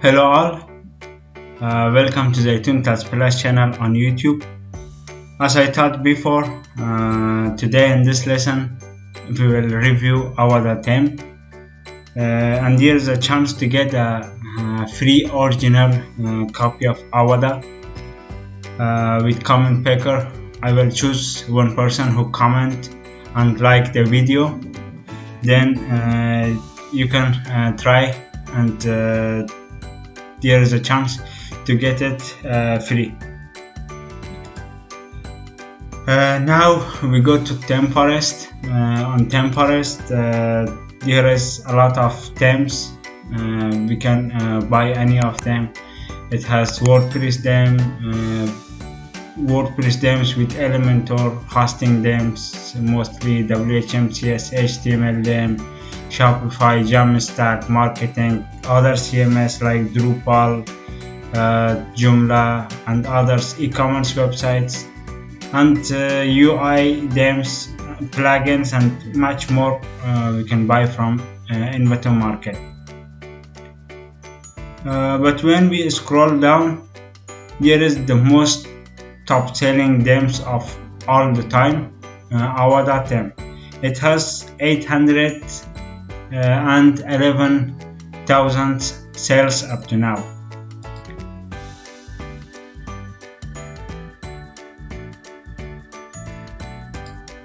Hello all, welcome to Zeytoon Tuts Plus channel on YouTube. As I thought before, today in this lesson we will review Avada Theme, and here is a chance to get a free original copy of Avada with comment picker. I will choose one person who comment and like the video, then you can try and there is a chance to get it free. Now we go to Theme Forest. On Theme Forest there is a lot of themes. We can buy any of them. It has WordPress themes with Elementor, hosting themes, mostly WHM, CS, HTML theme, Shopify, Jamstack, marketing, other CMS like Drupal, Joomla and others, e-commerce websites, and UI themes, plugins and much more we can buy from Avada Market. But when we scroll down, here is the most top selling themes of all the time, Avada Theme. It has 811,000 sales up to now.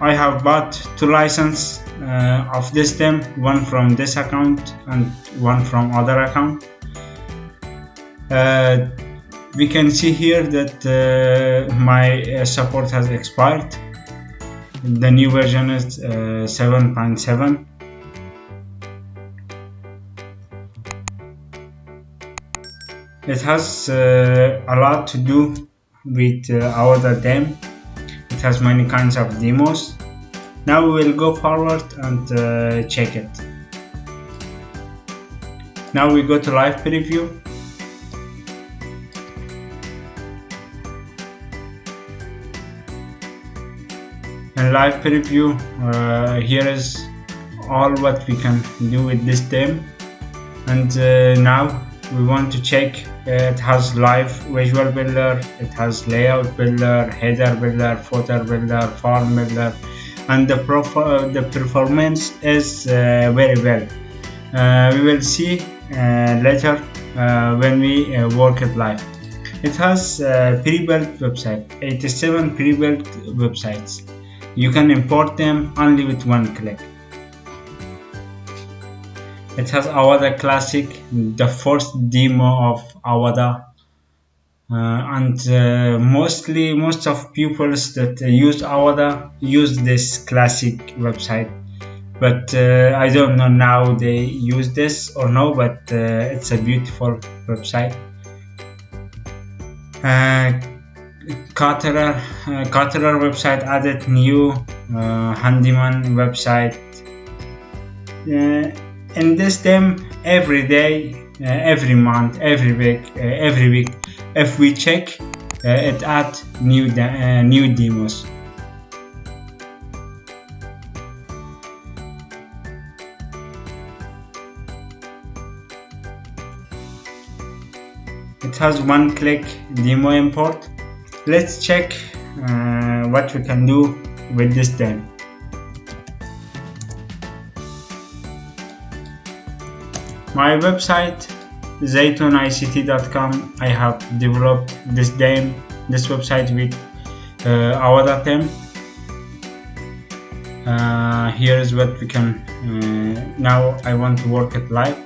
I have bought 2 licenses of this theme, one from this account and one from other account. We can see here that my support has expired. The new version is 7.7. It has a lot to do with Avada Theme. It has many kinds of demos. Now we will go forward and check it. Now we go to live preview. In live preview, here is all what we can do with this theme, and now we want to check. It has live visual builder, it has layout builder, header builder, footer builder, form builder, and the performance is very well. We will see later when we work it live. It has pre-built website, 87 pre-built websites. You can import them only with one click. It has Avada Classic, the first demo of Avada, and most of pupils that use Avada use this classic website, but I don't know now they use this or no, but it's a beautiful website. Caterer website added new handyman website. In this theme, every day, every month, every week, if we check, it adds new demos. It has one-click demo import. Let's check what we can do with this theme. My website zeytoonict.com. I have developed this website with Avada Theme. Here is what we can. Now I want to work it live.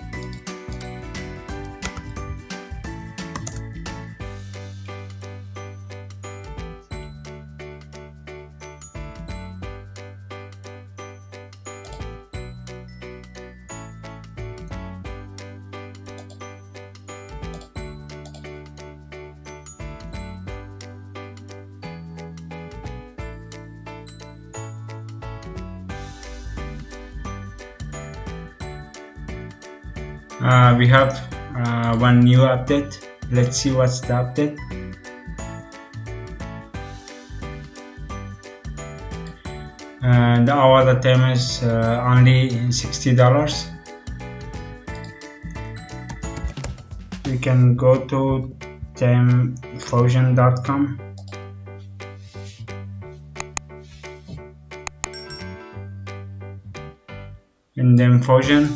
We have one new update. Let's see what's the update. The Avada Theme is only $60. We we can go to themefusion.com. In Themefusion,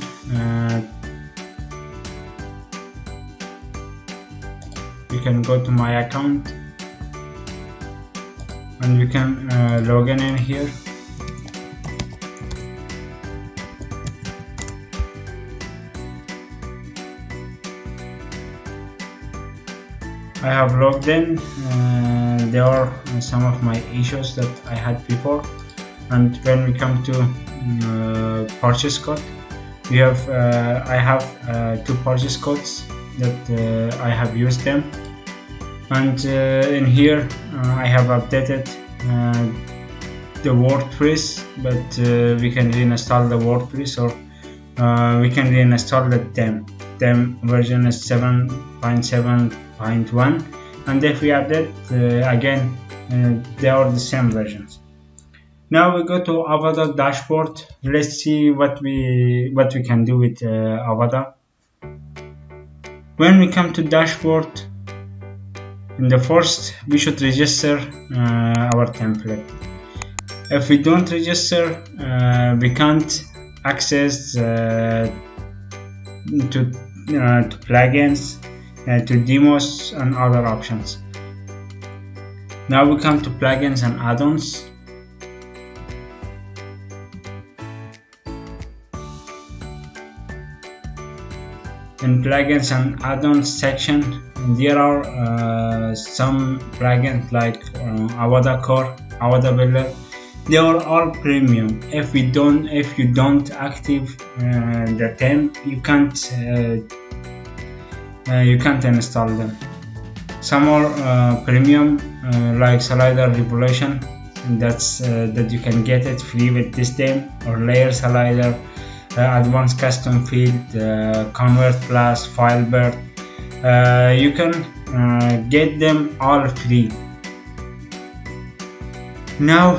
we can go to my account and we can log in here. I have logged in. There are some of my issues that I had before, and when we come to purchase code, we have I have 2 purchase codes that I have used them, and in here I have updated the WordPress, but we can reinstall the WordPress, or we can reinstall the theme. Theme version is 7.7.1, and if we update again, they are the same versions. Now we go to Avada dashboard. Let's see what we can do with Avada. When we come to dashboard, in the first we should register our template. If we don't register, we can't access to plugins, to demos and other options. Now we come to plugins and add-ons. In plugins and add-ons section, there are some plugins like Avada Core, Avada Builder. They are all premium. If you don't active the theme, you can't install them. Some are premium, like Slider Revolution. That you can get it free with this theme, or Layer Slider, Advanced Custom Field, Convert Plus, Filebird. You can get them all free. Now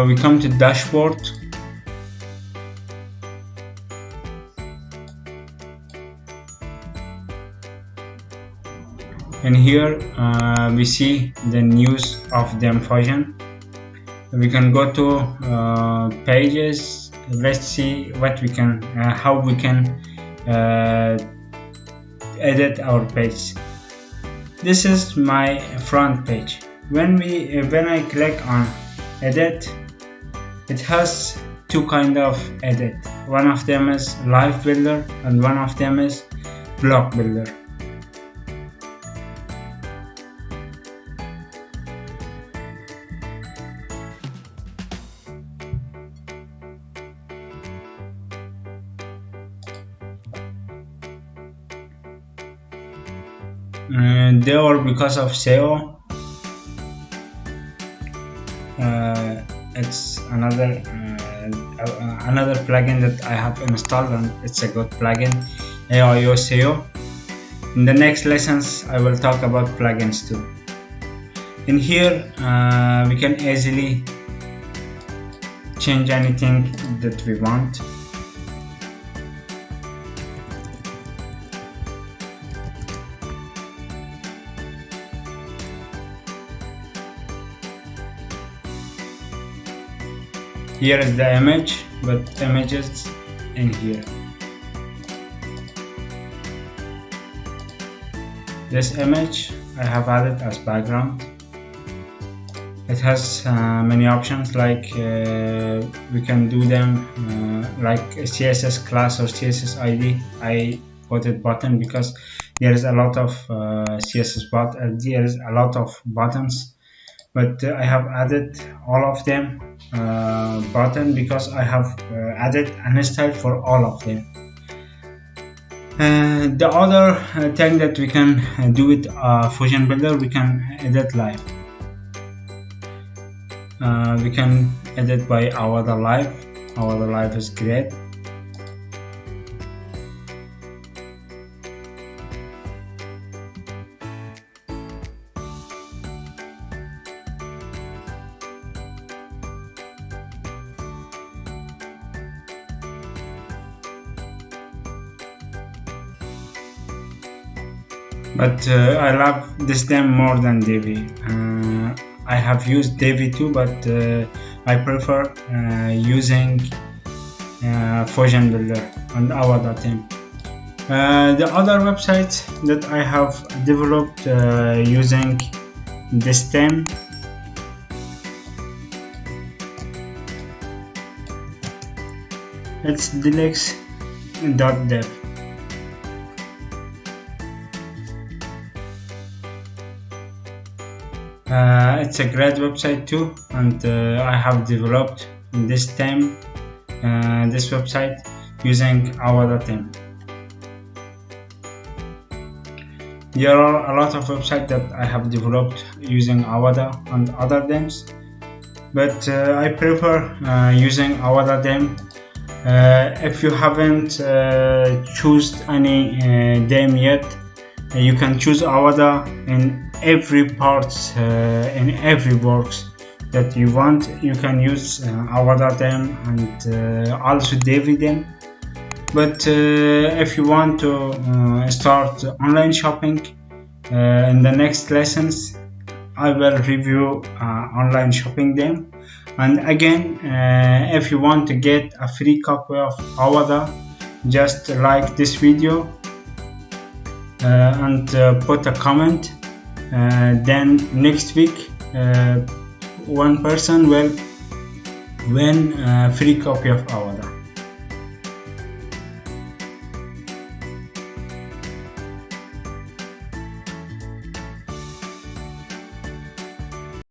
we come to dashboard. And here we see the news of Themefusion. We can go to pages. Let's see what we can, how we can edit our page. This is my front page. When I click on edit, it has 2 kind of edit. One of them is live builder and one of them is block builder. They are because of SEO. It's another plugin that I have installed, and it's a good plugin, AIO SEO. In the next lessons I will talk about plugins too. In here we can easily change anything that we want. Here is the image, but images in here. This image I have added as background. It has many options, like we can do them like a CSS class or CSS ID. I put it button because there is a lot of CSS there is a lot of buttons, but I have added all of them button because I have added an style for all of them. The other thing that we can do with Fusion Builder, we can edit live. We can edit by Avada Live. Avada Live is great. but I love this theme more than Divi. I have used Divi too, but I prefer using Fusion Builder and Avada Theme. The other website that I have developed using this theme it's deluxe.dev. It's a great website too, and I have developed this theme, this website using Avada Theme. There are a lot of websites that I have developed using Avada and other themes, but I prefer using Avada theme. If you haven't choose any theme yet, you can choose Avada in every parts, in every works that you want. You can use Avada theme and also Divi theme. But if you want to start online shopping, in the next lessons I will review online shopping theme. And again, if you want to get a free copy of Avada, just like this video and put a comment. Then next week one person will win a free copy of Avada.